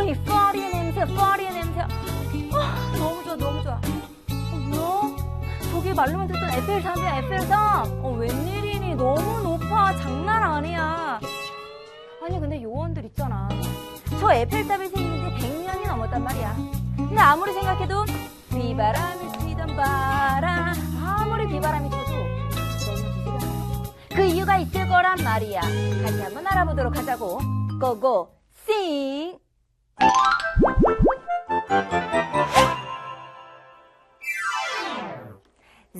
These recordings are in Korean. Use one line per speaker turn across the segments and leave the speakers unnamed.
이 파리의 냄새, 파리의 냄새. 너무 좋아, 너무 좋아. 뭐야? 저기 말로만 듣던 에펠탑이야, 에펠탑. 웬일이니? 너무 높아. 장난 아니야. 아니, 근데 요원들 있잖아. 저 에펠탑이 생긴 지 100년이 넘었단 말이야. 근데 아무리 생각해도 비바람이 튀던 바람, 아무리 비바람이 쳐도 넘어지지가 않아. 그 이유가 있을 거란 말이야. 같이 한번 알아보도록 하자고. 고고 싱!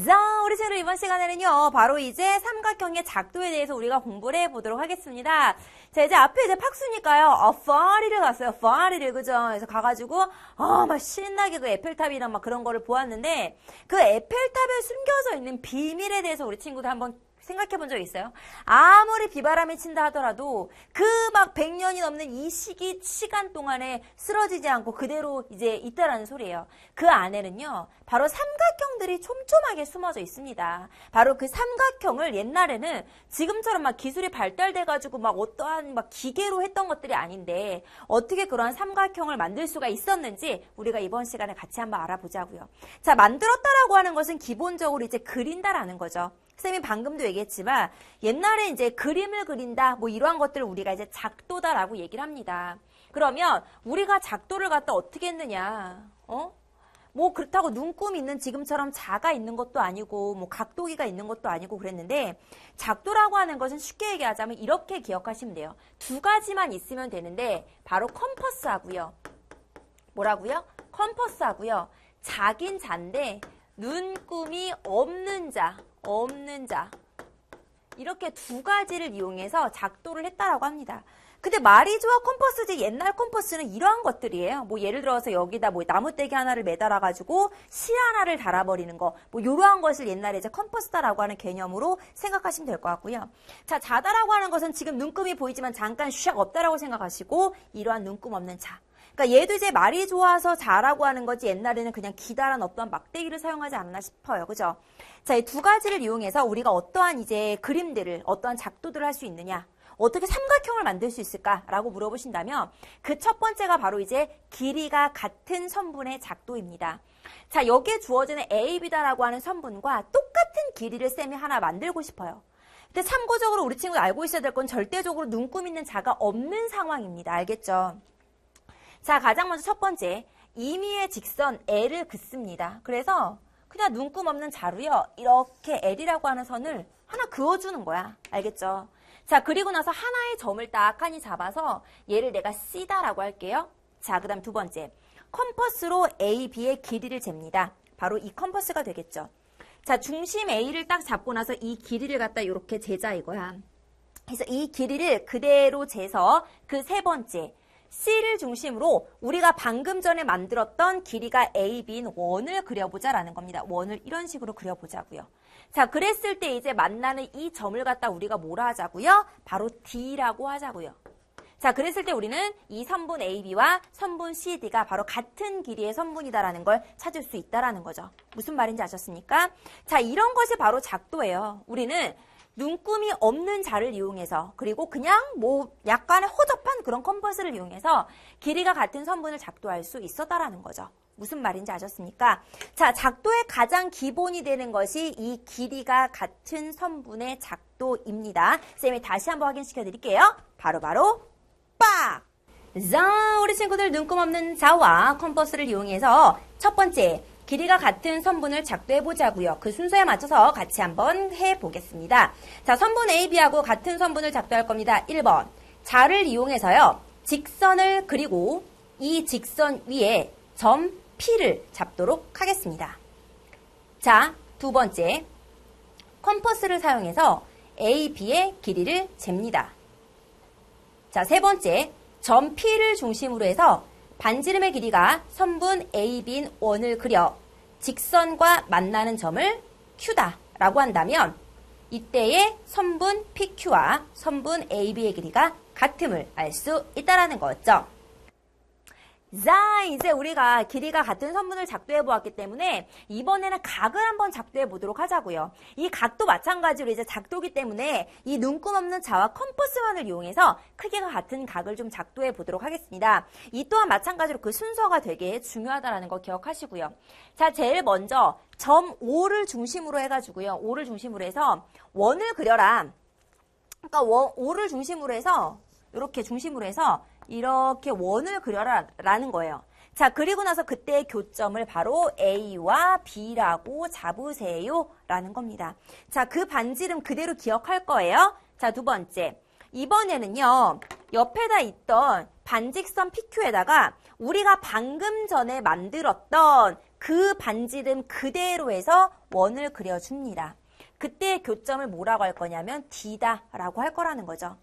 자, 우리 친구들 이번 시간에는요, 바로 이제 삼각형의 작도에 대해서 우리가 공부를 해보도록 하겠습니다. 자, 이제 앞에 이제 팍수니까요, 파리를 갔어요. 파리를, 그죠? 그래서 가가지고, 막 신나게 그 에펠탑이랑 막 그런 거를 보았는데, 그 에펠탑에 숨겨져 있는 비밀에 대해서 우리 친구들 한번 생각해 본 적 있어요? 아무리 비바람이 친다 하더라도 그 막 100년이 넘는 이 시간 동안에 쓰러지지 않고 그대로 이제 있다라는 소리예요. 그 안에는요, 바로 삼각형들이 촘촘하게 숨어져 있습니다. 바로 그 삼각형을 옛날에는 지금처럼 막 기술이 발달돼가지고 막 어떠한 막 기계로 했던 것들이 아닌데 어떻게 그러한 삼각형을 만들 수가 있었는지 우리가 이번 시간에 같이 한번 알아보자고요. 자, 만들었다라고 하는 것은 기본적으로 이제 그린다라는 거죠. 쌤이 방금도 얘기했지만 옛날에 이제 그림을 그린다 뭐 이러한 것들을 우리가 이제 작도다라고 얘기를 합니다. 그러면 우리가 작도를 갖다 어떻게 했느냐? 뭐 그렇다고 눈금이 있는 지금처럼 자가 있는 것도 아니고 뭐 각도기가 있는 것도 아니고 그랬는데 작도라고 하는 것은 쉽게 얘기하자면 이렇게 기억하시면 돼요. 두 가지만 있으면 되는데 바로 컴퍼스하고요. 뭐라고요? 컴퍼스하고요. 자긴 잔데 눈금이 없는 자. 이렇게 두 가지를 이용해서 작도를 했다라고 합니다. 근데 말이 좋아 컴퍼스지 옛날 컴퍼스는 이러한 것들이에요. 뭐 예를 들어서 여기다 뭐 나무떼기 하나를 매달아가지고 실 하나를 달아버리는 거, 뭐 이러한 것을 옛날에 이제 컴퍼스다라고 하는 개념으로 생각하시면 될 것 같고요. 자, 자다라고 하는 것은 지금 눈금이 보이지만 잠깐 샥 없다라고 생각하시고 이러한 눈금 없는 자. 그러니까 얘도 이제 말이 좋아서 자라고 하는 거지 옛날에는 그냥 기다란 어떤 막대기를 사용하지 않았나 싶어요. 그죠? 자, 이 두 가지를 이용해서 우리가 어떠한 이제 그림들을, 어떠한 작도들을 할 수 있느냐, 어떻게 삼각형을 만들 수 있을까라고 물어보신다면 그 첫 번째가 바로 이제 길이가 같은 선분의 작도입니다. 자, 여기에 주어지는 A, B다라고 하는 선분과 똑같은 길이를 쌤이 하나 만들고 싶어요. 근데 참고적으로 우리 친구가 알고 있어야 될 건 절대적으로 눈금 있는 자가 없는 상황입니다. 알겠죠? 자, 가장 먼저 첫 번째, 임의의 직선 L을 긋습니다. 그래서 그냥 눈금 없는 자루요, 이렇게 L이라고 하는 선을 하나 그어주는 거야. 알겠죠? 자, 그리고 나서 하나의 점을 딱하니 잡아서 얘를 내가 C다라고 할게요. 자, 그 다음 두 번째, 컴퍼스로 A, B의 길이를 잽니다. 바로 이 컴퍼스가 되겠죠. 자, 중심 A를 딱 잡고 나서 이 길이를 갖다 이렇게 재자 이거야. 그래서 이 길이를 그대로 재서 그 세 번째, C를 중심으로 우리가 방금 전에 만들었던 길이가 A, B인 원을 그려보자라는 겁니다. 원을 이런 식으로 그려보자고요. 자, 그랬을 때 이제 만나는 이 점을 갖다 우리가 뭐라 하자고요? 바로 D라고 하자고요. 자, 그랬을 때 우리는 이 선분 AB와 선분 CD가 바로 같은 길이의 선분이다라는 걸 찾을 수 있다라는 거죠. 무슨 말인지 아셨습니까? 자, 이런 것이 바로 작도예요. 우리는 눈금이 없는 자를 이용해서 그리고 그냥 뭐 약간의 허접한 그런 컴퍼스를 이용해서 길이가 같은 선분을 작도할 수 있었다라는 거죠. 무슨 말인지 아셨습니까? 자, 작도의 가장 기본이 되는 것이 이 길이가 같은 선분의 작도입니다. 쌤이 다시 한번 확인시켜 드릴게요. 바로 빡! 자, 우리 친구들 눈금 없는 자와 컴퍼스를 이용해서 첫 번째, 길이가 같은 선분을 작도해보자고요. 그 순서에 맞춰서 같이 한번 해보겠습니다. 자, 선분 AB하고 같은 선분을 작도할 겁니다. 1번, 자를 이용해서요. 직선을 그리고 이 직선 위에 점 P를 잡도록 하겠습니다. 자, 두 번째, 컴퍼스를 사용해서 AB의 길이를 잽니다. 자, 세 번째, 점 P를 중심으로 해서 반지름의 길이가 선분 AB인 원을 그려 직선과 만나는 점을 Q다라고 한다면 이때의 선분 PQ와 선분 AB의 길이가 같음을 알 수 있다는 거죠. 자, 이제 우리가 길이가 같은 선분을 작도해 보았기 때문에 이번에는 각을 한번 작도해 보도록 하자고요. 이 각도 마찬가지로 이제 작도기 때문에 이 눈금 없는 자와 컴퍼스만을 이용해서 크기가 같은 각을 좀 작도해 보도록 하겠습니다. 이 또한 마찬가지로 그 순서가 되게 중요하다는 거 기억하시고요. 자, 제일 먼저 점 O를 중심으로 해가지고요. O를 중심으로 해서 원을 그려라. 그러니까 O를 중심으로 해서 이렇게 중심으로 해서 이렇게 원을 그려라 라는 거예요. 자, 그리고 나서 그때의 교점을 바로 A와 B라고 잡으세요 라는 겁니다. 자, 그 반지름 그대로 기억할 거예요. 자, 두 번째. 이번에는요, 옆에다 있던 반직선 PQ에다가 우리가 방금 전에 만들었던 그 반지름 그대로 해서 원을 그려줍니다. 그때의 교점을 뭐라고 할 거냐면 D다 라고 할 거라는 거죠.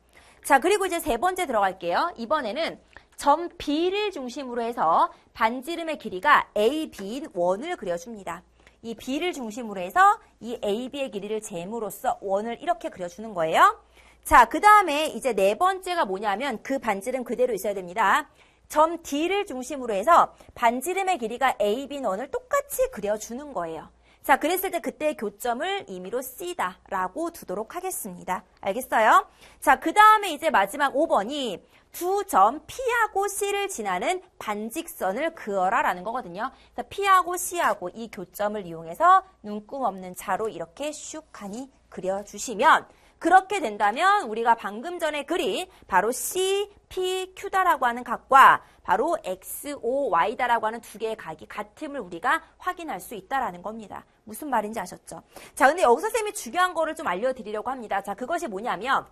자, 그리고 이제 세 번째 들어갈게요. 이번에는 점 B를 중심으로 해서 반지름의 길이가 AB인 원을 그려줍니다. 이 B를 중심으로 해서 이 AB의 길이를 잴으로써 원을 이렇게 그려주는 거예요. 자, 그 다음에 이제 네 번째가 뭐냐면 그 반지름 그대로 있어야 됩니다. 점 D를 중심으로 해서 반지름의 길이가 AB인 원을 똑같이 그려주는 거예요. 자, 그랬을 때 그때의 교점을 임의로 C다라고 두도록 하겠습니다. 알겠어요? 자, 그 다음에 이제 마지막 5번이 두 점 P하고 C를 지나는 반직선을 그어라 라는 거거든요. 자, P하고 C하고 이 교점을 이용해서 눈금 없는 자로 이렇게 슉하니 그려주시면 그렇게 된다면 우리가 방금 전에 그린 바로 C, P, Q다라고 하는 각과 바로 X, O, Y다라고 하는 두 개의 각이 같음을 우리가 확인할 수 있다라는 겁니다. 무슨 말인지 아셨죠? 자, 근데 여기서 쌤이 중요한 거를 좀 알려드리려고 합니다. 자, 그것이 뭐냐면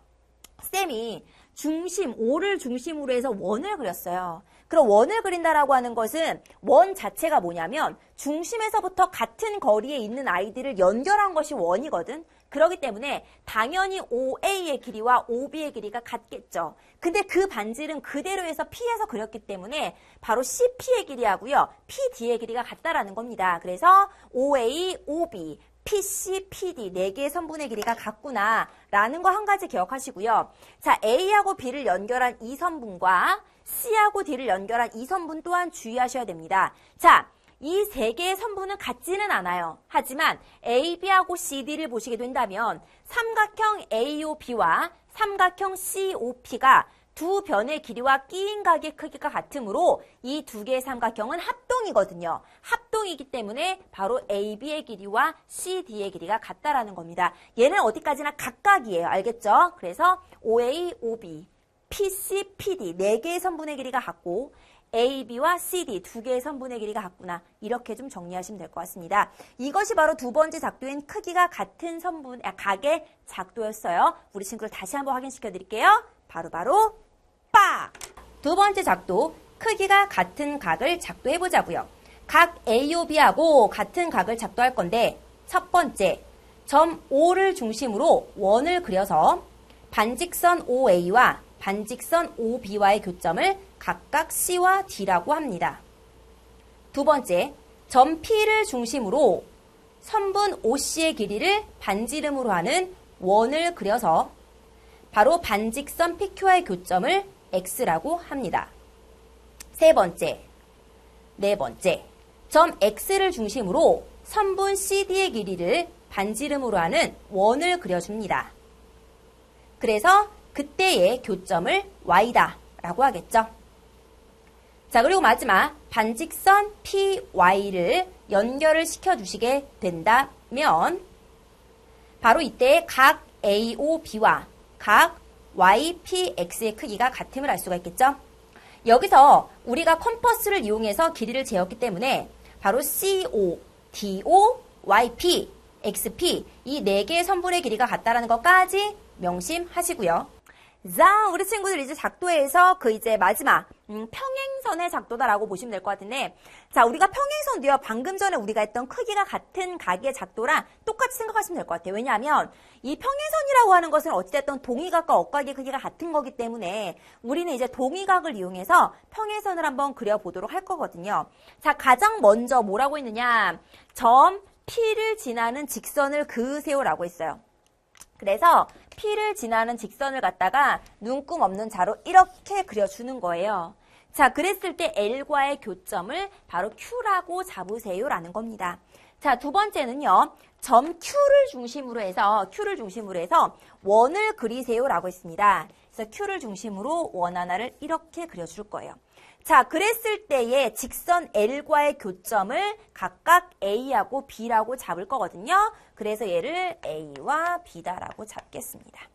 쌤이 중심, O를 중심으로 해서 원을 그렸어요. 그럼 원을 그린다라고 하는 것은 원 자체가 뭐냐면 중심에서부터 같은 거리에 있는 아이들을 연결한 것이 원이거든. 그렇기 때문에 당연히 OA의 길이와 OB의 길이가 같겠죠. 근데 그 반지름 그대로 해서 P에서 그렸기 때문에 바로 CP의 길이하고요. PD의 길이가 같다라는 겁니다. 그래서 OA, OB, PC, PD 4개의 선분의 길이가 같구나 라는 거 한 가지 기억하시고요. 자, A하고 B를 연결한 이 선분과 C하고 D를 연결한 이 선분 또한 주의하셔야 됩니다. 자, 이 세 개의 선분은 같지는 않아요. 하지만 AB하고 CD를 보시게 된다면 삼각형 AOB와 삼각형 COP가 두 변의 길이와 끼인 각의 크기가 같으므로 이 두 개의 삼각형은 합동이거든요. 합동이기 때문에 바로 AB의 길이와 CD의 길이가 같다라는 겁니다. 얘는 어디까지나 각각이에요. 알겠죠? 그래서 OA, OB, PC, PD 4개의 선분의 길이가 같고 AB와 CD 2개의 선분의 길이가 같구나. 이렇게 좀 정리하시면 될 것 같습니다. 이것이 바로 두 번째 작도인 크기가 같은 각의 작도였어요. 우리 친구들 다시 한번 확인시켜 드릴게요. 바로 빡! 두 번째 작도, 크기가 같은 각을 작도해 보자고요. 각 AOB하고 같은 각을 작도할 건데 첫 번째, 점 O를 중심으로 원을 그려서 반직선 OA와 반직선 OB와의 교점을 각각 C와 D라고 합니다. 두 번째, 점 P를 중심으로 선분 OC의 길이를 반지름으로 하는 원을 그려서 바로 반직선 PQ와의 교점을 X라고 합니다. 세 번째, 네 번째, 점 X를 중심으로 선분 CD의 길이를 반지름으로 하는 원을 그려줍니다. 그래서 그때의 교점을 Y다 라고 하겠죠. 자, 그리고 마지막 반직선 PY를 연결을 시켜주시게 된다면 바로 이때 각 AOB와 각 YPX의 크기가 같음을 알 수가 있겠죠. 여기서 우리가 컴퍼스를 이용해서 길이를 재었기 때문에 바로 CO, DO, YP, XP 이 4개의 선분의 길이가 같다라는 것까지 명심하시고요. 자, 우리 친구들 이제 작도에서 그 이제 마지막 평행선의 작도다라고 보시면 될 것 같은데, 자, 우리가 평행선 뒤에 방금 전에 우리가 했던 크기가 같은 각의 작도랑 똑같이 생각하시면 될 것 같아요. 왜냐하면 이 평행선이라고 하는 것은 어찌됐든 동의각과 억각의 크기가 같은 거기 때문에 우리는 이제 동의각을 이용해서 평행선을 한번 그려보도록 할 거거든요. 자, 가장 먼저 뭐라고 했느냐, 점 P를 지나는 직선을 그으세요라고 했어요. 그래서 P를 지나는 직선을 갖다가 눈금 없는 자로 이렇게 그려주는 거예요. 자, 그랬을 때 L과의 교점을 바로 Q라고 잡으세요라는 겁니다. 자, 두 번째는요. 점 Q를 중심으로 해서 원을 그리세요라고 했습니다. 그래서 Q를 중심으로 원 하나를 이렇게 그려줄 거예요. 자, 그랬을 때의 직선 L과의 교점을 각각 A하고 B라고 잡을 거거든요. 그래서 얘를 A와 B다라고 잡겠습니다.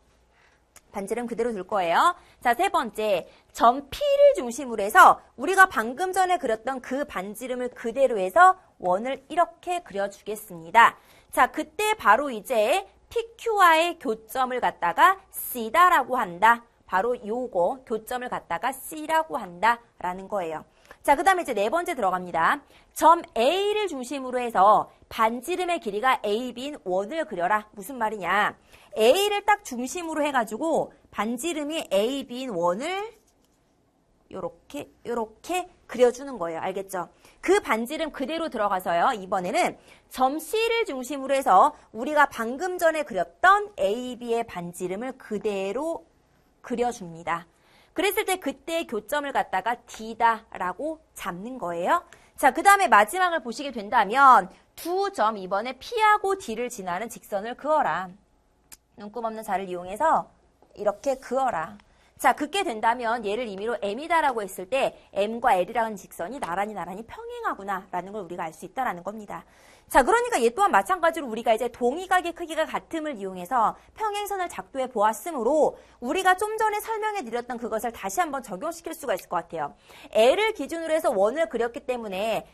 반지름 그대로 둘 거예요. 자, 세 번째, 점 P를 중심으로 해서 우리가 방금 전에 그렸던 그 반지름을 그대로 해서 원을 이렇게 그려주겠습니다. 자, 그때 바로 이제 PQ와의 교점을 갖다가 C다라고 한다. 바로 요거 교점을 갖다가 C라고 한다라는 거예요. 자, 그 다음에 이제 네 번째 들어갑니다. 점 A를 중심으로 해서 반지름의 길이가 AB인 원을 그려라. 무슨 말이냐. A를 딱 중심으로 해가지고 반지름이 AB인 원을 요렇게 그려주는 거예요. 알겠죠? 그 반지름 그대로 들어가서요. 이번에는 점 C를 중심으로 해서 우리가 방금 전에 그렸던 AB의 반지름을 그대로 그려줍니다. 그랬을 때 그때 교점을 갖다가 D다라고 잡는 거예요. 자, 그 다음에 마지막을 보시게 된다면 두 점 이번에 P하고 D를 지나는 직선을 그어라. 눈금 없는 자를 이용해서 이렇게 그어라. 자, 긋게 된다면 얘를 임의로 M이다라고 했을 때 M과 L이라는 직선이 나란히 평행하구나 라는 걸 우리가 알 수 있다라는 겁니다. 자, 그러니까 얘 또한 마찬가지로 우리가 이제 동의각의 크기가 같음을 이용해서 평행선을 작도해 보았으므로 우리가 좀 전에 설명해 드렸던 그것을 다시 한번 적용시킬 수가 있을 것 같아요. L을 기준으로 해서 원을 그렸기 때문에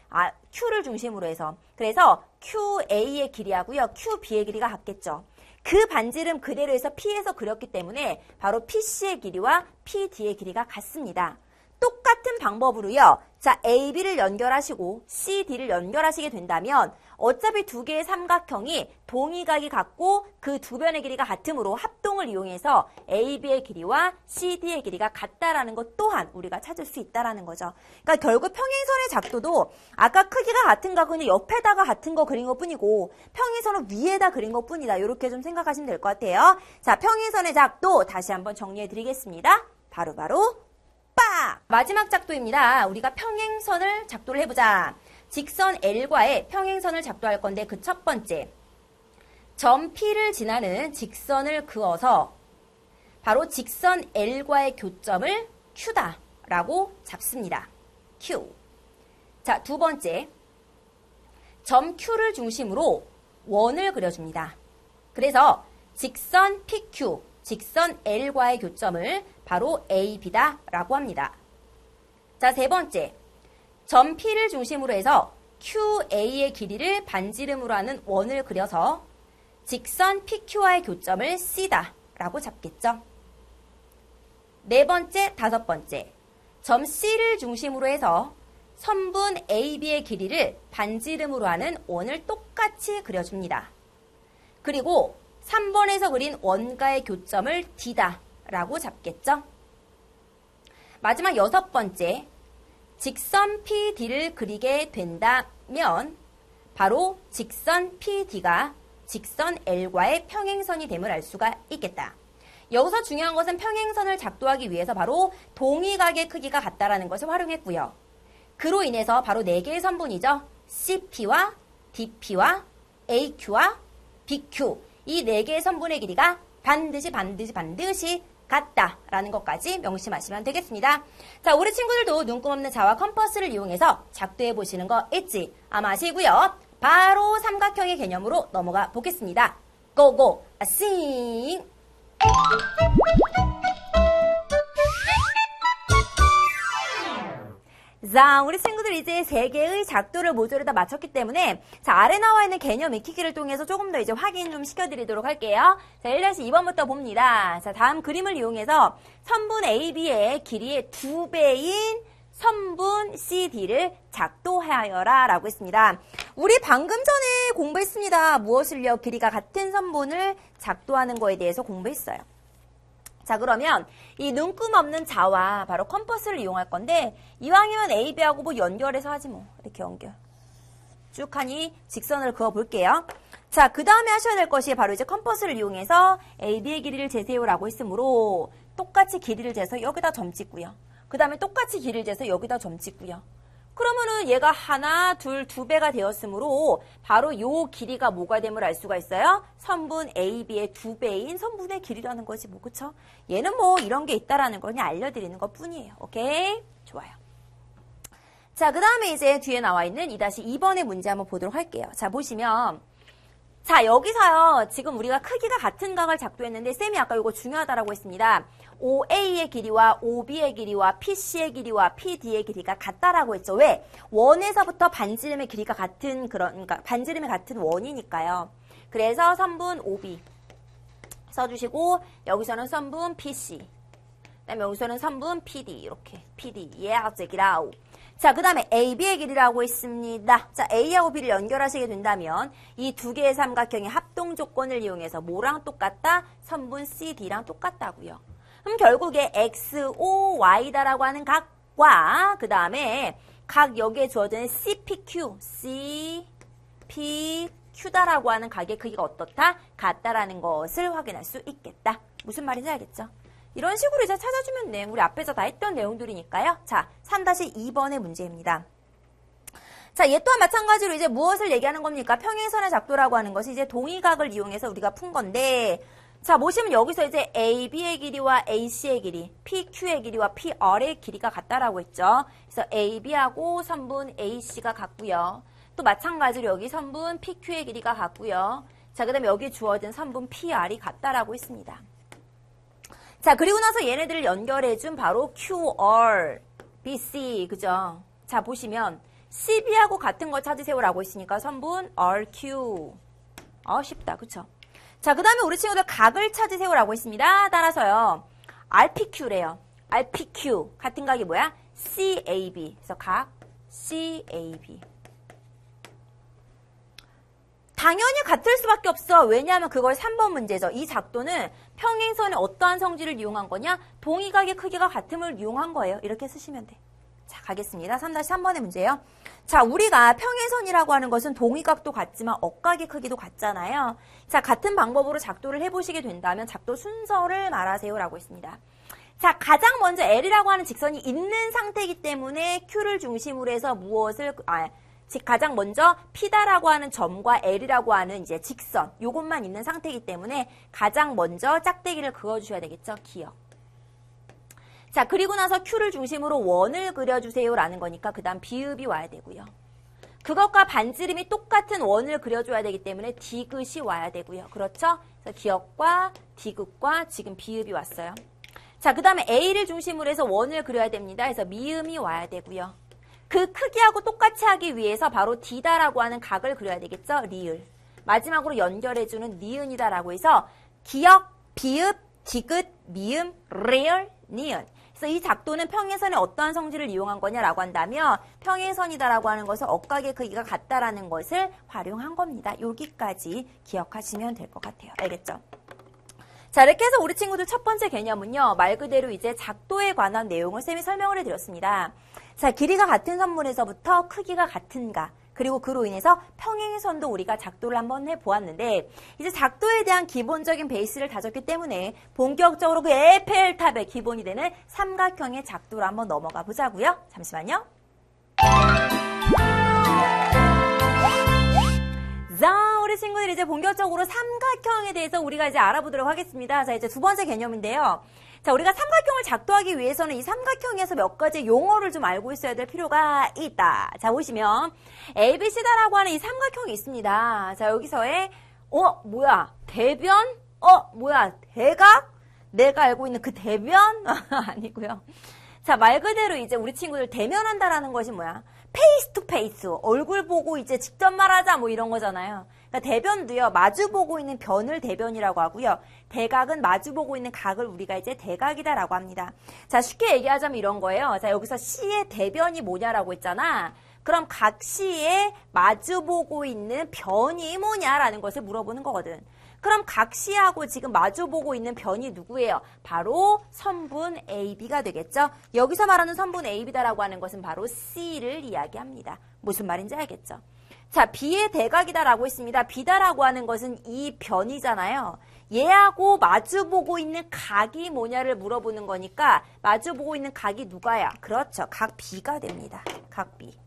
Q를 중심으로 해서 그래서 QA의 길이하고요. QB의 길이가 같겠죠. 그 반지름 그대로 해서 P에서 그렸기 때문에 바로 PC의 길이와 PD의 길이가 같습니다. 똑같은 방법으로요. 자, AB를 연결하시고 CD를 연결하시게 된다면 어차피 두 개의 삼각형이 동의각이 같고 그 두 변의 길이가 같으므로 합동을 이용해서 AB의 길이와 CD의 길이가 같다라는 것 또한 우리가 찾을 수 있다라는 거죠. 그러니까 결국 평행선의 작도도 아까 크기가 같은가 그냥 옆에다가 같은 거 그린 것 뿐이고 평행선은 위에다 그린 것 뿐이다. 이렇게 좀 생각하시면 될 것 같아요. 자, 평행선의 작도 다시 한번 정리해 드리겠습니다. 바로 마지막 작도입니다. 우리가 평행선을 작도를 해보자. 직선 L과의 평행선을 작도할 건데 그 첫 번째 점 P를 지나는 직선을 그어서 바로 직선 L과의 교점을 Q다라고 잡습니다. Q. 자, 두 번째 점 Q를 중심으로 원을 그려줍니다. 그래서 직선 PQ, 직선 L과의 교점을 바로 AB다라고 합니다. 자, 세 번째, 점 P를 중심으로 해서 QA의 길이를 반지름으로 하는 원을 그려서 직선 PQ와의 교점을 C다라고 잡겠죠. 네 번째, 다섯 번째, 점 C를 중심으로 해서 선분 AB의 길이를 반지름으로 하는 원을 똑같이 그려줍니다. 그리고 3번에서 그린 원과의 교점을 D다라고 잡겠죠. 마지막 여섯 번째, 직선 PD를 그리게 된다면 바로 직선 PD가 직선 L과의 평행선이 됨을 알 수가 있겠다. 여기서 중요한 것은 평행선을 작도하기 위해서 바로 동의각의 크기가 같다라는 것을 활용했고요. 그로 인해서 바로 4개의 선분이죠. CP와 DP와 AQ와 BQ 이 4개의 선분의 길이가 반드시 같다라는 것까지 명심하시면 되겠습니다. 자, 우리 친구들도 눈금 없는 자와 컴퍼스를 이용해서 작도해 보시는 거 있지? 아마 아시고요. 바로 삼각형의 개념으로 넘어가 보겠습니다. 고고, 싱! 자, 우리 친구들 이제 3개의 작도를 모조리 다 마쳤기 때문에 자, 아래 나와 있는 개념 익히기를 통해서 조금 더 이제 확인 좀 시켜드리도록 할게요. 자, 1-2번부터 봅니다. 자, 다음 그림을 이용해서 선분 AB의 길이의 2배인 선분 CD를 작도하여라 라고 했습니다. 우리 방금 전에 공부했습니다. 무엇을요? 길이가 같은 선분을 작도하는 거에 대해서 공부했어요. 자, 그러면 이 눈금 없는 자와 바로 컴퍼스를 이용할 건데 이왕이면 AB하고 뭐 연결해서 하지 뭐. 이렇게 연결. 쭉 하니 직선을 그어 볼게요. 자, 그 다음에 하셔야 될 것이 바로 이제 컴퍼스를 이용해서 AB의 길이를 재세요라고 했으므로 똑같이 길이를 재서 여기다 점 찍고요. 그 다음에 똑같이 길이를 재서 여기다 점 찍고요. 그러면은 얘가 하나, 둘, 두 배가 되었으므로 바로 요 길이가 뭐가 됨을 알 수가 있어요? 선분 AB의 두 배인 선분의 길이라는 거지 뭐 그쵸? 얘는 뭐 이런 게 있다라는 걸 그냥 알려드리는 것 뿐이에요. 오케이? 좋아요. 자, 그 다음에 이제 뒤에 나와 있는 2-2번의 문제 한번 보도록 할게요. 자, 보시면 자, 여기서요. 지금 우리가 크기가 같은 각을 작도했는데 쌤이 아까 이거 중요하다라고 했습니다. OA의 길이와 OB의 길이와 PC의 길이와 PD의 길이가 같다라고 했죠. 왜? 원에서부터 반지름의 길이가 같은 그러니까 반지름이 같은 원이니까요. 그래서 선분 OB 써주시고 여기서는 선분 PC 그다음에 여기서는 선분 PD 이렇게 PD check it out. 자, 그 다음에 AB의 길이라고 있습니다. 자, A하고 B를 연결하시게 된다면 이 두 개의 삼각형의 합동 조건을 이용해서 뭐랑 똑같다? 선분 CD랑 똑같다고요. 그럼 결국에 XOY다라고 하는 각과 그 다음에 각 여기에 주어진 CPQ, CPQ다라고 하는 각의 크기가 어떻다? 같다라는 것을 확인할 수 있겠다. 무슨 말인지 알겠죠? 이런 식으로 이제 찾아주면 돼. 우리 앞에서 다 했던 내용들이니까요. 자, 3-2번의 문제입니다. 자, 얘 또한 마찬가지로 이제 무엇을 얘기하는 겁니까? 평행선의 작도라고 하는 것이 이제 동의각을 이용해서 우리가 푼 건데, 자, 보시면 여기서 이제 AB의 길이와 AC의 길이, PQ의 길이와 PR의 길이가 같다라고 했죠. 그래서 AB하고 선분 AC가 같고요. 또 마찬가지로 여기 선분 PQ의 길이가 같고요. 자, 그 다음에 여기 주어진 선분 PR이 같다라고 했습니다. 자, 그리고 나서 얘네들을 연결해준 바로 QR, BC, 그죠? 자, 보시면 CB하고 같은 거 찾으세요라고 했으니까 선분 RQ. 쉽다, 그쵸? 자, 그 다음에 우리 친구들 각을 찾으세요라고 했습니다. 따라서요, RPQ래요. RPQ. 같은 각이 뭐야? CAB. 그래서 각 CAB. 당연히 같을 수밖에 없어. 왜냐하면 그걸 3번 문제죠. 이 작도는 평행선의 어떠한 성질을 이용한 거냐? 동의각의 크기가 같음을 이용한 거예요. 이렇게 쓰시면 돼. 자, 가겠습니다. 3-3번의 문제예요. 자, 우리가 평행선이라고 하는 것은 동의각도 같지만 억각의 크기도 같잖아요. 자, 같은 방법으로 작도를 해보시게 된다면 작도 순서를 말하세요라고 했습니다. 자, 가장 먼저 L이라고 하는 직선이 있는 상태이기 때문에 Q를 중심으로 해서 무엇을 즉 가장 먼저 P다라고 하는 점과 L이라고 하는 이제 직선 요것만 있는 상태이기 때문에 가장 먼저 짝대기를 그어주셔야 되겠죠. 기억. 자, 그리고 나서 Q를 중심으로 원을 그려주세요라는 거니까 그 다음 비읍이 와야 되고요. 그것과 반지름이 똑같은 원을 그려줘야 되기 때문에 디귿이 와야 되고요. 그렇죠? 그래서 기억과 디귿과 지금 비읍이 왔어요. 자, 그 다음에 A를 중심으로 해서 원을 그려야 됩니다. 그래서 미음이 와야 되고요. 그 크기하고 똑같이 하기 위해서 바로 D다라고 하는 각을 그려야 되겠죠? 리을. 마지막으로 연결해주는 니은이다라고 해서 기역, 비읍, 디귿, 미음, 리을, 니은. 그래서 이 작도는 평행선의 어떠한 성질을 이용한 거냐라고 한다면 평행선이다라고 하는 것은 억각의 크기가 같다라는 것을 활용한 겁니다. 여기까지 기억하시면 될 것 같아요. 알겠죠? 자, 이렇게 해서 우리 친구들 첫 번째 개념은요. 말 그대로 이제 작도에 관한 내용을 쌤이 설명을 해드렸습니다. 자, 길이가 같은 선분에서부터 크기가 같은가, 그리고 그로 인해서 평행선도 우리가 작도를 한번 해보았는데 이제 작도에 대한 기본적인 베이스를 다졌기 때문에 본격적으로 그 에펠탑의 기본이 되는 삼각형의 작도로 한번 넘어가 보자고요. 잠시만요. 자, 우리 친구들 이제 본격적으로 삼각형에 대해서 우리가 이제 알아보도록 하겠습니다. 자, 이제 두 번째 개념인데요. 자, 우리가 삼각형을 작도하기 위해서는 이 삼각형에서 몇 가지 용어를 좀 알고 있어야 될 필요가 있다. 자, 보시면 ABC다라고 하는 이 삼각형이 있습니다. 자, 여기서의 뭐야? 대변? 뭐야? 대각? 내가 알고 있는 그 대변? 아니고요. 자, 말 그대로 이제 우리 친구들 대면한다라는 것이 뭐야? 페이스 투 페이스. 얼굴 보고 이제 직접 말하자 뭐 이런 거잖아요. 그러니까 대변도요. 마주보고 있는 변을 대변이라고 하고요. 대각은 마주보고 있는 각을 우리가 이제 대각이다라고 합니다. 자, 쉽게 얘기하자면 이런 거예요. 자, 여기서 C의 대변이 뭐냐라고 했잖아. 그럼 각 C에 마주보고 있는 변이 뭐냐라는 것을 물어보는 거거든. 그럼 각 C하고 지금 마주보고 있는 변이 누구예요? 바로 선분 AB가 되겠죠? 여기서 말하는 선분 AB다라고 하는 것은 바로 C를 이야기합니다. 무슨 말인지 알겠죠? 자, B의 대각이다라고 했습니다. B다라고 하는 것은 이 변이잖아요. 얘하고 마주보고 있는 각이 뭐냐를 물어보는 거니까 마주보고 있는 각이 누가야? 그렇죠. 각 B가 됩니다. 각 B.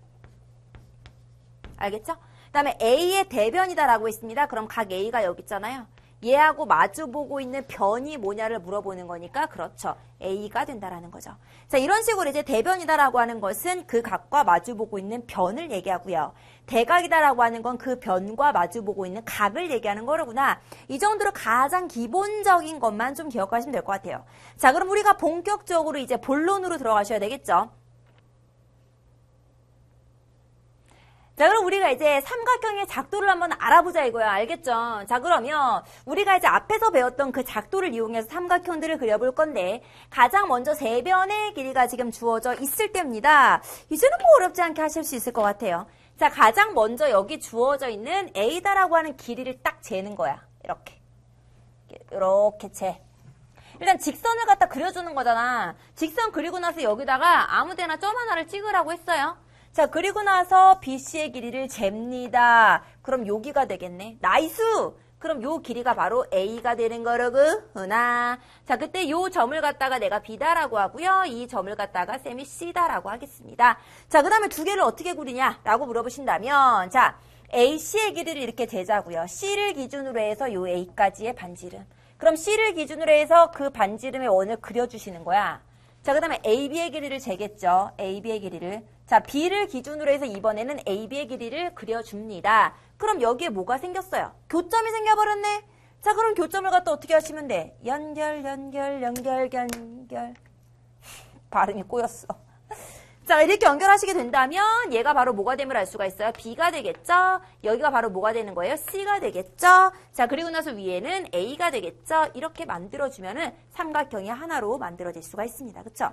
알겠죠? 그 다음에 A의 대변이다라고 했습니다. 그럼 각 A가 여기 있잖아요. 얘하고 마주보고 있는 변이 뭐냐를 물어보는 거니까 그렇죠. A가 된다라는 거죠. 자, 이런 식으로 이제 대변이다라고 하는 것은 그 각과 마주보고 있는 변을 얘기하고요. 대각이다라고 하는 건 그 변과 마주보고 있는 각을 얘기하는 거로구나. 이 정도로 가장 기본적인 것만 좀 기억하시면 될 것 같아요. 자, 그럼 우리가 본격적으로 이제 본론으로 들어가셔야 되겠죠. 자, 그럼 우리가 이제 삼각형의 작도를 한번 알아보자 이거야. 알겠죠? 자, 그러면 우리가 이제 앞에서 배웠던 그 작도를 이용해서 삼각형들을 그려볼 건데 가장 먼저 세 변의 길이가 지금 주어져 있을 때입니다. 이제는 뭐 어렵지 않게 하실 수 있을 것 같아요. 자, 가장 먼저 여기 주어져 있는 A다라고 하는 길이를 딱 재는 거야. 이렇게 재. 일단 직선을 갖다 그려주는 거잖아. 직선 그리고 나서 여기다가 아무 데나 점 하나를 찍으라고 했어요. 자, 그리고 나서 BC의 길이를 잽니다. 그럼 여기가 되겠네. 나이스! 그럼 요 길이가 바로 A가 되는 거로구나. 자, 그때 요 점을 갖다가 내가 B다라고 하고요. 이 점을 갖다가 쌤이 C다라고 하겠습니다. 자, 그 다음에 두 개를 어떻게 그리냐라고 물어보신다면, 자, AC의 길이를 이렇게 재자고요. C를 기준으로 해서 요 A까지의 반지름. 그럼 C를 기준으로 해서 그 반지름의 원을 그려주시는 거야. 자, 그 다음에 AB의 길이를 재겠죠. AB의 길이를. 자, B를 기준으로 해서 이번에는 AB의 길이를 그려줍니다. 그럼 여기에 뭐가 생겼어요? 교점이 생겨버렸네. 자, 그럼 교점을 갖다 어떻게 하시면 돼? 연결. 발음이 꼬였어. 자, 이렇게 연결하시게 된다면 얘가 바로 뭐가 됨을 알 수가 있어요? B가 되겠죠? 여기가 바로 뭐가 되는 거예요? C가 되겠죠? 자, 그리고 나서 위에는 A가 되겠죠? 이렇게 만들어주면은 삼각형이 하나로 만들어질 수가 있습니다. 그쵸?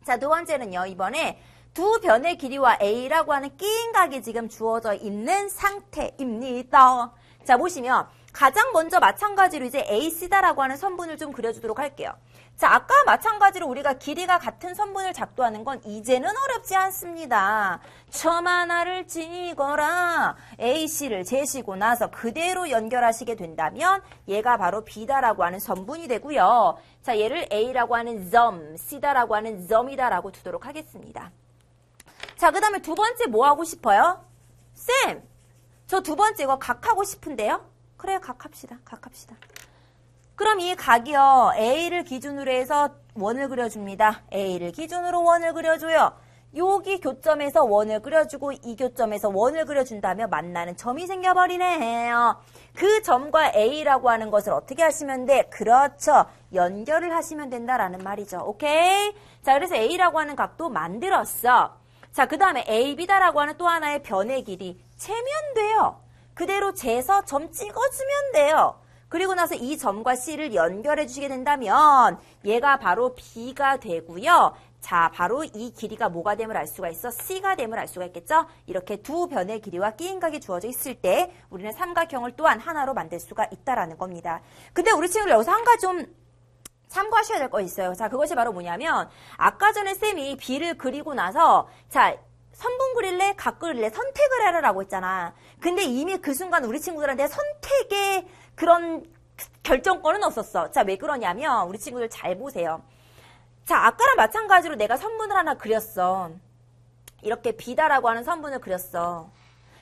자, 두 번째는요, 이번에 두 변의 길이와 A라고 하는 끼인 각이 지금 주어져 있는 상태입니다. 자, 보시면 가장 먼저 마찬가지로 이제 AC다라고 하는 선분을 좀 그려주도록 할게요. 자, 아까 마찬가지로 우리가 길이가 같은 선분을 작도하는 건 이제는 어렵지 않습니다. 점 하나를 찍어라. AC를 재시고 나서 그대로 연결하시게 된다면 얘가 바로 B다라고 하는 선분이 되고요. 자, 얘를 A라고 하는 점, C다라고 하는 점이다라고 두도록 하겠습니다. 자, 그 다음에 두 번째 뭐 하고 싶어요? 쌤, 저 두 번째 이거 각하고 싶은데요? 그래요, 각합시다. 그럼 이 각이요, A를 기준으로 해서 원을 그려줍니다. A를 기준으로 원을 그려줘요. 여기 교점에서 원을 그려주고 이 교점에서 원을 그려준다면 만나는 점이 생겨버리네요. 그 점과 A라고 하는 것을 어떻게 하시면 돼? 그렇죠. 연결을 하시면 된다라는 말이죠. 오케이? 자, 그래서 A라고 하는 각도 만들었어. 자, 그 다음에 AB다라고 하는 또 하나의 변의 길이 재면 돼요. 그대로 재서 점 찍어주면 돼요. 그리고 나서 이 점과 C를 연결해 주시게 된다면 얘가 바로 B가 되고요. 자, 바로 이 길이가 뭐가 됨을 알 수가 있어? C가 됨을 알 수가 있겠죠? 이렇게 두 변의 길이와 끼인 각이 주어져 있을 때 우리는 삼각형을 또한 하나로 만들 수가 있다라는 겁니다. 근데 우리 친구들 여기서 한 가지 좀 참고하셔야 될 거 있어요. 자, 그것이 바로 뭐냐면 아까 전에 쌤이 B를 그리고 나서 자, 선분 그릴래? 각 그릴래? 선택을 해라라고 했잖아. 근데 이미 그 순간 우리 친구들한테 선택의 그런 결정권은 없었어. 자, 왜 그러냐면 우리 친구들 잘 보세요. 자, 아까랑 마찬가지로 내가 선분을 하나 그렸어. 이렇게 B다라고 하는 선분을 그렸어.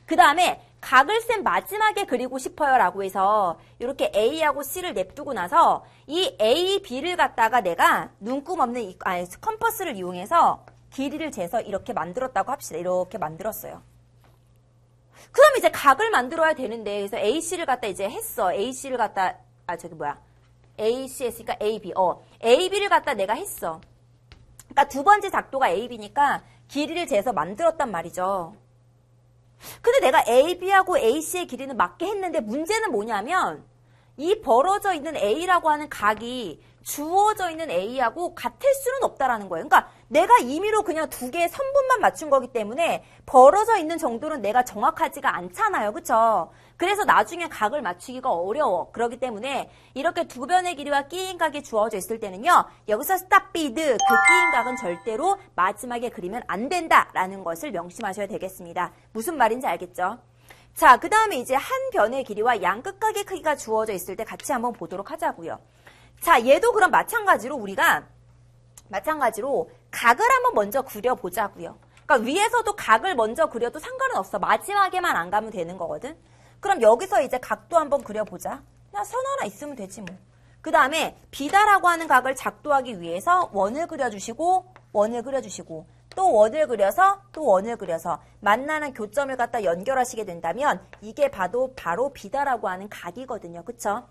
그 다음에 각을 쌤 마지막에 그리고 싶어요 라고 해서 이렇게 A하고 C를 냅두고 나서 이 A, B를 갖다가 내가 눈금 없는 컴퍼스를 이용해서 길이를 재서 이렇게 만들었다고 합시다. 이렇게 만들었어요. 그 다음에 이제 각을 만들어야 되는데 그래서 AC를 갖다 이제 했어. AC를 갖다 AC 했으니까 AB. AB를 갖다 내가 했어. 그러니까 두 번째 작도가 AB니까 길이를 재서 만들었단 말이죠. 근데 내가 AB하고 AC의 길이는 맞게 했는데 문제는 뭐냐면 이 벌어져 있는 A라고 하는 각이 주어져 있는 A하고 같을 수는 없다라는 거예요. 그러니까 내가 임의로 그냥 두 개의 선분만 맞춘 거기 때문에 벌어져 있는 정도는 내가 정확하지가 않잖아요. 그쵸? 그래서 나중에 각을 맞추기가 어려워. 그렇기 때문에 이렇게 두 변의 길이와 끼인 각이 주어져 있을 때는요. 여기서 스탑비드 그 끼인 각은 절대로 마지막에 그리면 안 된다라는 것을 명심하셔야 되겠습니다. 무슨 말인지 알겠죠? 자, 그 다음에 이제 한 변의 길이와 양 끝각의 크기가 주어져 있을 때 같이 한번 보도록 하자고요. 자, 얘도 그럼 마찬가지로 각을 한번 먼저 그려보자고요. 그러니까 위에서도 각을 먼저 그려도 상관은 없어. 마지막에만 안 가면 되는 거거든. 그럼 여기서 이제 각도 한번 그려보자. 그냥 선 하나 있으면 되지 뭐. 그 다음에 B다라고 하는 각을 작도하기 위해서 원을 그려주시고 또 원을 그려서 만나는 교점을 갖다 연결하시게 된다면 이게 바로 B다라고 하는 각이거든요. 그쵸?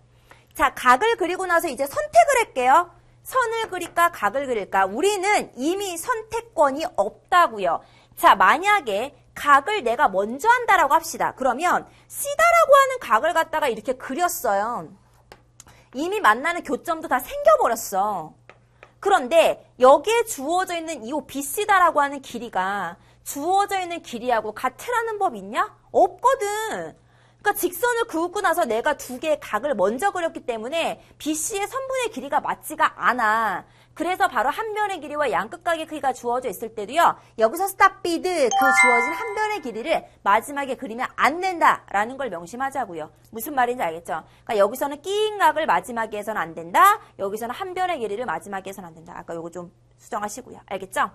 자, 각을 그리고 나서 이제 선택을 할게요. 선을 그릴까 각을 그릴까? 우리는 이미 선택권이 없다고요. 자, 만약에 각을 내가 먼저 한다라고 합시다. 그러면 C다라고 하는 각을 갖다가 이렇게 그렸어요. 이미 만나는 교점도 다 생겨버렸어. 그런데 여기에 주어져 있는 이 BC다라고 하는 길이가 주어져 있는 길이하고 같으라는 법 있냐? 없거든. 그러니까 직선을 그고 나서 내가 두 개의 각을 먼저 그렸기 때문에 BC의 선분의 길이가 맞지가 않아. 그래서 바로 한 변의 길이와 양 끝각의 크기가 주어져 있을 때도요. 여기서 스탑 비드 그 주어진 한 변의 길이를 마지막에 그리면 안 된다라는 걸 명심하자고요. 무슨 말인지 알겠죠? 그러니까 여기서는 끼인 각을 마지막에 해서는 안 된다. 여기서는 한 변의 길이를 마지막에 해서는 안 된다. 아까 요거 좀 수정하시고요. 알겠죠?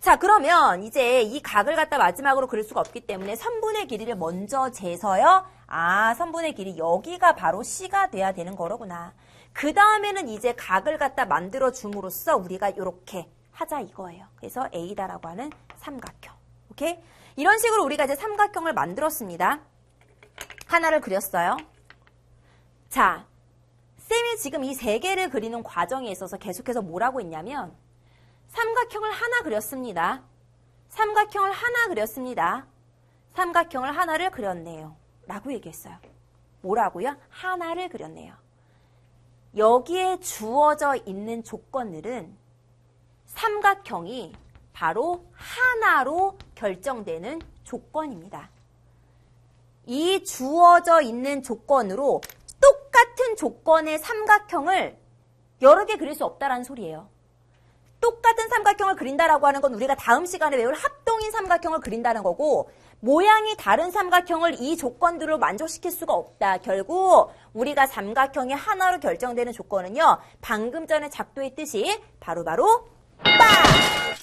자, 그러면 이제 이 각을 갖다 마지막으로 그릴 수가 없기 때문에 선분의 길이를 먼저 재서요. 아, 선분의 길이 여기가 바로 C가 돼야 되는 거로구나. 그 다음에는 이제 각을 갖다 만들어 줌으로써 우리가 이렇게 하자 이거예요. 그래서 A다라고 하는 삼각형. 오케이? 이런 식으로 우리가 이제 삼각형을 만들었습니다. 하나를 그렸어요. 자, 쌤이 지금 이 세 개를 그리는 과정에 있어서 계속해서 뭐라고 했냐면 삼각형을 하나 그렸습니다. 삼각형을 하나를 그렸네요. 라고 얘기했어요. 뭐라고요? 하나를 그렸네요. 여기에 주어져 있는 조건들은 삼각형이 바로 하나로 결정되는 조건입니다. 이 주어져 있는 조건으로 똑같은 조건의 삼각형을 여러 개 그릴 수 없다라는 소리예요. 똑같은 삼각형을 그린다라고 하는 건 우리가 다음 시간에 배울 합동인 삼각형을 그린다는 거고 모양이 다른 삼각형을 이 조건들로 만족시킬 수가 없다. 결국 우리가 삼각형이 하나로 결정되는 조건은요. 방금 전에 작도했듯이 바로바로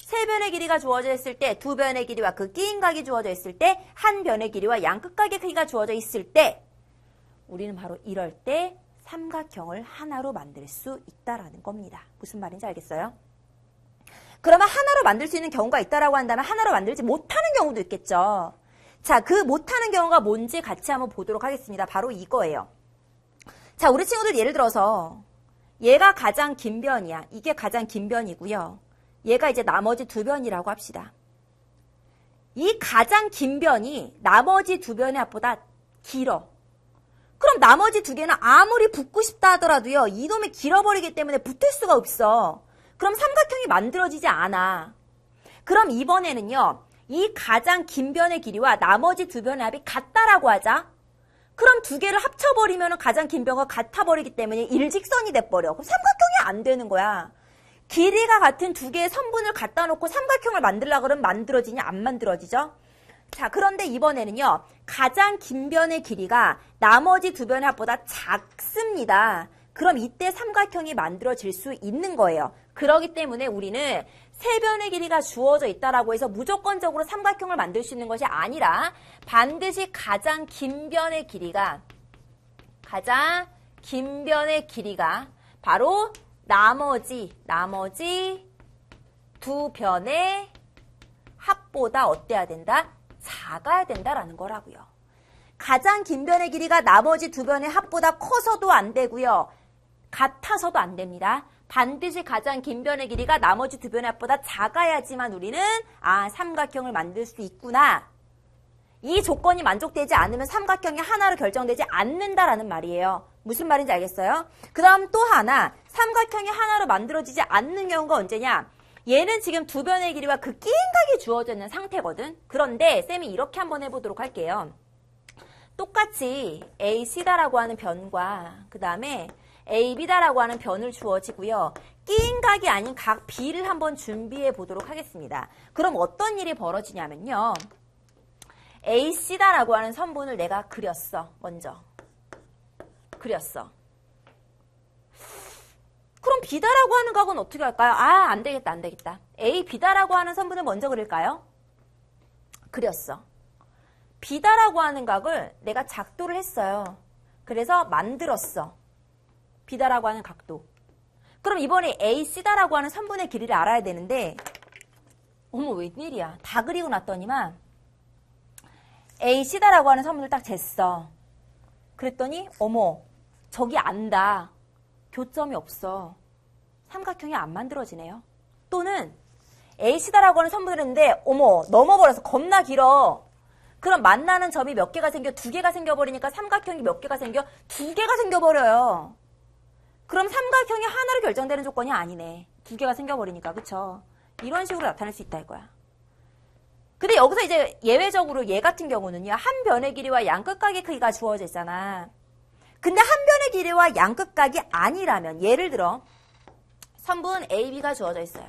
세 변의 길이가 주어져 있을 때, 두 변의 길이와 그 끼인 각이 주어져 있을 때, 한 변의 길이와 양 끝각의 크기가 주어져 있을 때 우리는 바로 이럴 때 삼각형을 하나로 만들 수 있다라는 겁니다. 무슨 말인지 알겠어요? 그러면 하나로 만들 수 있는 경우가 있다라고 한다면 하나로 만들지 못하는 경우도 있겠죠. 자, 그 못하는 경우가 뭔지 같이 한번 보도록 하겠습니다. 바로 이거예요. 자, 우리 친구들 예를 들어서 얘가 가장 긴 변이야. 이게 가장 긴 변이고요. 얘가 이제 나머지 두 변이라고 합시다. 이 가장 긴 변이 나머지 두 변의 합보다 길어. 그럼 나머지 두 개는 아무리 붙고 싶다 하더라도요. 이놈이 길어버리기 때문에 붙을 수가 없어. 그럼 삼각형이 만들어지지 않아. 그럼 이번에는요. 이 가장 긴 변의 길이와 나머지 두 변의 합이 같다라고 하자. 그럼 두 개를 합쳐버리면 가장 긴 변과 같아버리기 때문에 일직선이 돼버려. 그럼 삼각형이 안 되는 거야. 길이가 같은 두 개의 선분을 갖다 놓고 삼각형을 만들려고 그러면 만들어지냐? 안 만들어지죠? 자, 그런데 이번에는요. 가장 긴 변의 길이가 나머지 두 변의 합보다 작습니다. 그럼 이때 삼각형이 만들어질 수 있는 거예요. 그렇기 때문에 우리는 세 변의 길이가 주어져 있다라고 해서 무조건적으로 삼각형을 만들 수 있는 것이 아니라 반드시 가장 긴 변의 길이가 바로 나머지 두 변의 합보다 어때야 된다? 작아야 된다라는 거라고요. 가장 긴 변의 길이가 나머지 두 변의 합보다 커서도 안 되고요. 같아서도 안 됩니다. 반드시 가장 긴 변의 길이가 나머지 두 변의 합보다 작아야지만 우리는 삼각형을 만들 수 있구나. 이 조건이 만족되지 않으면 삼각형이 하나로 결정되지 않는다라는 말이에요. 무슨 말인지 알겠어요? 그 다음 또 하나, 삼각형이 하나로 만들어지지 않는 경우가 언제냐? 얘는 지금 두 변의 길이와 그 끼인 각이 주어져 있는 상태거든. 그런데 쌤이 이렇게 한번 해보도록 할게요. 똑같이 AC다라고 하는 변과 그 다음에 AB다라고 하는 변을 주어지고요. 끼인 각이 아닌 각 B를 한번 준비해 보도록 하겠습니다. 그럼 어떤 일이 벌어지냐면요. AC다라고 하는 선분을 내가 그렸어. 먼저. 그렸어. 그럼 B다라고 하는 각은 어떻게 할까요? 아, 안 되겠다, 안 되겠다. A, B다라고 하는 선분을 먼저 그릴까요? 그렸어. B다라고 하는 각을 내가 작도를 했어요. 그래서 만들었어. B다라고 하는 각도. 그럼 이번에 AC다라고 하는 선분의 길이를 알아야 되는데, 어머, 웬일이야. 다 그리고 났더니만 AC다라고 하는 선분을 딱 쟀어. 그랬더니 어머, 저기 안다. 교점이 없어. 삼각형이 안 만들어지네요. 또는 AC다라고 하는 선분을 했는데 어머, 넘어버려서 겁나 길어. 그럼 만나는 점이 몇 개가 생겨? 2개가 생겨버리니까 삼각형이 몇 개가 생겨? 2개가 생겨버려요. 그럼 삼각형이 하나로 결정되는 조건이 아니네. 2개가 생겨버리니까. 그쵸? 이런 식으로 나타낼 수 있다 이거야. 근데 여기서 이제 예외적으로 얘 같은 경우는요. 한 변의 길이와 양끝각의 크기가 주어져 있잖아. 근데 한 변의 길이와 양끝각이 아니라면 예를 들어 선분 AB가 주어져 있어요.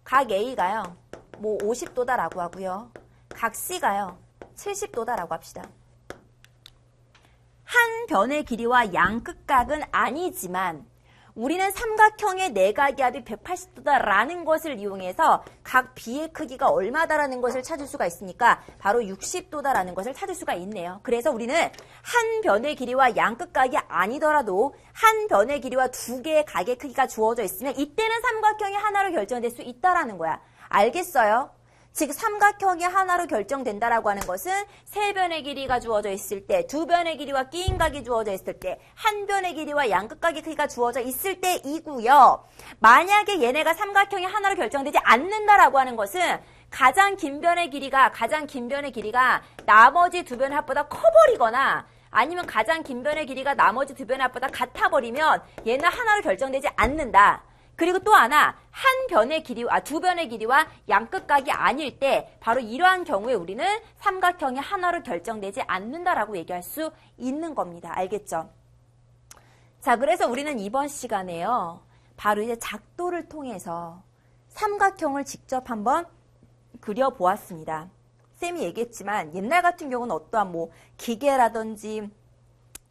각 A가요. 뭐 50도다라고 하고요. 각 C가요. 70도다라고 합시다. 한 변의 길이와 양끝각은 아니지만 우리는 삼각형의 내각이합이 180도다라는 것을 이용해서 각 B의 크기가 얼마다라는 것을 찾을 수가 있으니까 바로 60도다라는 것을 찾을 수가 있네요. 그래서 우리는 한 변의 길이와 양끝각이 아니더라도 한 변의 길이와 2개의 각의 크기가 주어져 있으면 이때는 삼각형이 하나로 결정될 수 있다라는 거야. 알겠어요? 즉 삼각형이 하나로 결정된다라고 하는 것은 세 변의 길이가 주어져 있을 때, 2변의 길이와 끼인 각이 주어져 있을 때, 한 변의 길이와 양끝각의 크기가 주어져 있을 때이고요. 만약에 얘네가 삼각형이 하나로 결정되지 않는다라고 하는 것은 가장 긴 변의 길이가 나머지 2변의 합보다 커버리거나 아니면 가장 긴 변의 길이가 나머지 2변의 합보다 같아버리면 얘는 하나로 결정되지 않는다. 그리고 또 하나, 한 변의 길이와 2변의 길이와 양끝각이 아닐 때 바로 이러한 경우에 우리는 삼각형이 하나로 결정되지 않는다라고 얘기할 수 있는 겁니다. 알겠죠? 자, 그래서 우리는 이번 시간에요. 바로 이제 작도를 통해서 삼각형을 직접 한번 그려보았습니다. 쌤이 얘기했지만 옛날 같은 경우는 어떠한 뭐 기계라든지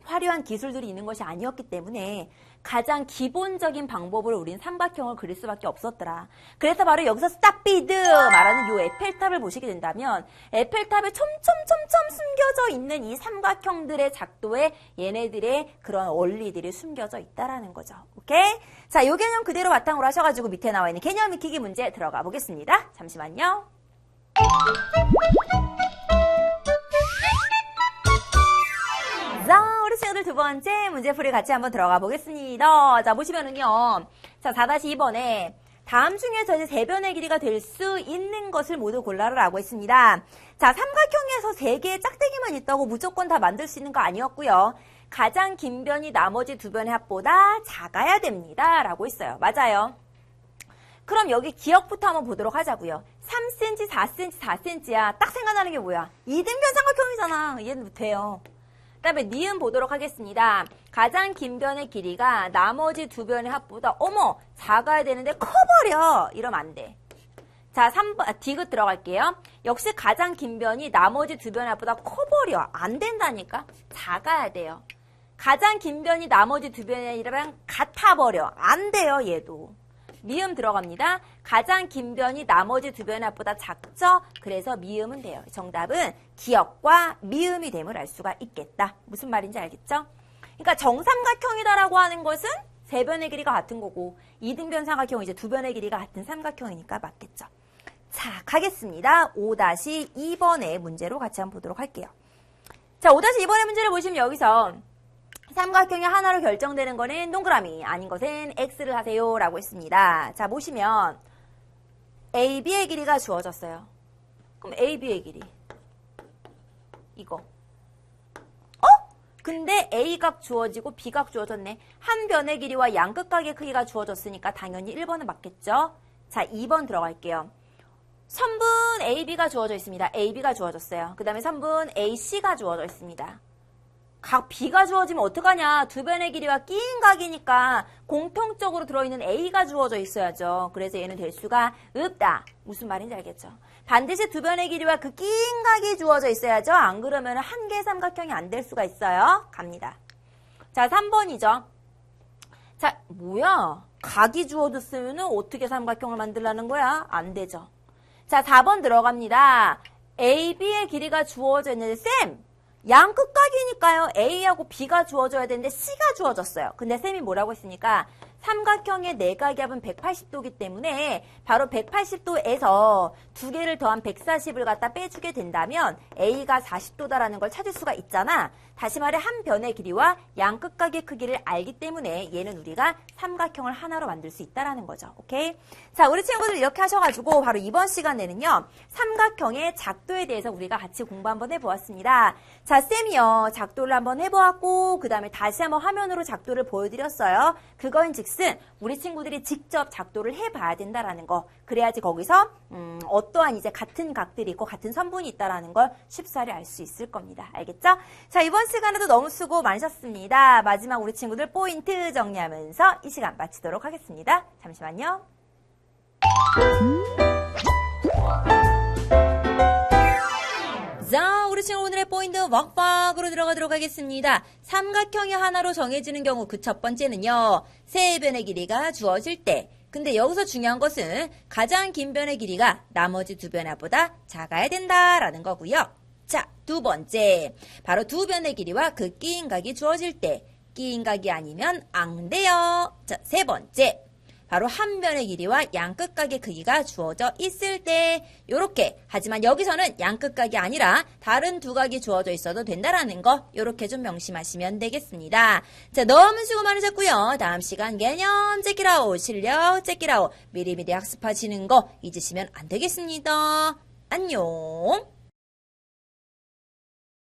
화려한 기술들이 있는 것이 아니었기 때문에 가장 기본적인 방법으로 우리는 삼각형을 그릴 수밖에 없었더라. 그래서 바로 여기서 스타피드 말하는 요 에펠탑을 보시게 된다면 에펠탑에 촘촘촘촘 숨겨져 있는 이 삼각형들의 작도에 얘네들의 그런 원리들이 숨겨져 있다라는 거죠. 오케이? 자, 요 개념 그대로 바탕으로 하셔가지고 밑에 나와 있는 개념 익히기 문제 들어가 보겠습니다. 잠시만요. 자, 우리 친구들 두 번째 문제풀이 같이 한번 들어가 보겠습니다. 자, 보시면은요. 자, 4-2번에 다음 중에서 이제 세 변의 길이가 될 수 있는 것을 모두 골라라라고 했습니다. 자, 삼각형에서 3개의 짝대기만 있다고 무조건 다 만들 수 있는 거 아니었고요. 가장 긴 변이 나머지 2변의 합보다 작아야 됩니다. 라고 했어요. 맞아요. 그럼 여기 기억부터 한번 보도록 하자고요. 3cm, 4cm, 4cm야. 딱 생각나는 게 뭐야? 이등변 삼각형이잖아. 이해는 돼요. 그 다음에 니은 보도록 하겠습니다. 가장 긴 변의 길이가 나머지 2변의 합보다 어머 작아야 되는데 커버려. 이러면 안 돼. 자, 3번 디귿 들어갈게요. 역시 가장 긴 변이 나머지 2변의 합보다 커버려. 안 된다니까. 작아야 돼요. 가장 긴 변이 나머지 2변이랑 같아버려. 안 돼요. 얘도. 미음 들어갑니다. 가장 긴 변이 나머지 2변의 합보다 작죠? 그래서 미음은 돼요. 정답은 기역과 미음이 됨을 알 수가 있겠다. 무슨 말인지 알겠죠? 그러니까 정삼각형이다라고 하는 것은 3변의 길이가 같은 거고 이등변 삼각형은 이제 2변의 길이가 같은 삼각형이니까 맞겠죠. 자, 가겠습니다. 5-2번의 문제로 같이 한번 보도록 할게요. 자, 5-2번의 문제를 보시면 여기서 삼각형이 하나로 결정되는 거는 동그라미, 아닌 것은 X를 하세요 라고 했습니다. 자, 보시면 AB의 길이가 주어졌어요. 그럼 AB의 길이 이거. 근데 A각 주어지고 B각 주어졌네. 한 변의 길이와 양끝각의 크기가 주어졌으니까 당연히 1번은 맞겠죠. 자, 2번 들어갈게요. 선분 AB가 주어져 있습니다. AB가 주어졌어요. 그 다음에 선분 AC가 주어져 있습니다. 각 B가 주어지면 어떡하냐. 두 변의 길이와 끼인 각이니까 공통적으로 들어있는 A가 주어져 있어야죠. 그래서 얘는 될 수가 없다. 무슨 말인지 알겠죠? 반드시 두 변의 길이와 그 끼인 각이 주어져 있어야죠. 안 그러면 한 개의 삼각형이 안 될 수가 있어요. 갑니다. 자, 3번이죠. 자, 뭐야? 각이 주어졌으면 어떻게 삼각형을 만들라는 거야? 안 되죠. 자, 4번 들어갑니다. A, B의 길이가 주어져 있는데 쌤! 양 끝각이니까요. A하고 B가 주어져야 되는데 C가 주어졌어요. 근데 쌤이 뭐라고 했습니까? 삼각형의 내각압은 180도이기 때문에 바로 180도에서 두 개를 더한 140을 갖다 빼주게 된다면 A가 40도다라는 걸 찾을 수가 있잖아. 다시 말해 한 변의 길이와 양 끝각의 크기를 알기 때문에 얘는 우리가 삼각형을 하나로 만들 수 있다라는 거죠. 오케이? 자, 우리 친구들 이렇게 하셔가지고 바로 이번 시간에는요. 삼각형의 작도에 대해서 우리가 같이 공부 한번 해보았습니다. 자, 쌤이요. 작도를 한번 해보았고 그 다음에 다시 한번 화면으로 작도를 보여드렸어요. 그거인즉슨 우리 친구들이 직접 작도를 해봐야 된다라는 거. 그래야지 거기서 어떠한 이제 같은 각들이 있고 같은 선분이 있다라는 걸 쉽사리 알 수 있을 겁니다. 알겠죠? 자, 이번 시간에도 너무 수고 많으셨습니다. 마지막 우리 친구들 포인트 정리하면서 이 시간 마치도록 하겠습니다. 잠시만요. 자, 우리 친구 오늘의 포인트 먹박으로 들어가도록 하겠습니다. 삼각형이 하나로 정해지는 경우 그 첫 번째는요. 세 변의 길이가 주어질 때. 근데 여기서 중요한 것은 가장 긴 변의 길이가 나머지 두 변화보다 작아야 된다라는 거고요. 자, 두 번째. 바로 두 변의 길이와 그 끼인 각이 주어질 때. 끼인 각이 아니면 안 돼요. 자, 세 번째. 바로 한 변의 길이와 양 끝각의 크기가 주어져 있을 때 요렇게. 하지만 여기서는 양 끝각이 아니라 다른 두 각이 주어져 있어도 된다라는 거 요렇게 좀 명심하시면 되겠습니다. 자, 너무 수고 많으셨고요. 다음 시간 개념 체키라웃, 실력 체키라웃 미리미리 학습하시는 거 잊으시면 안 되겠습니다. 안녕.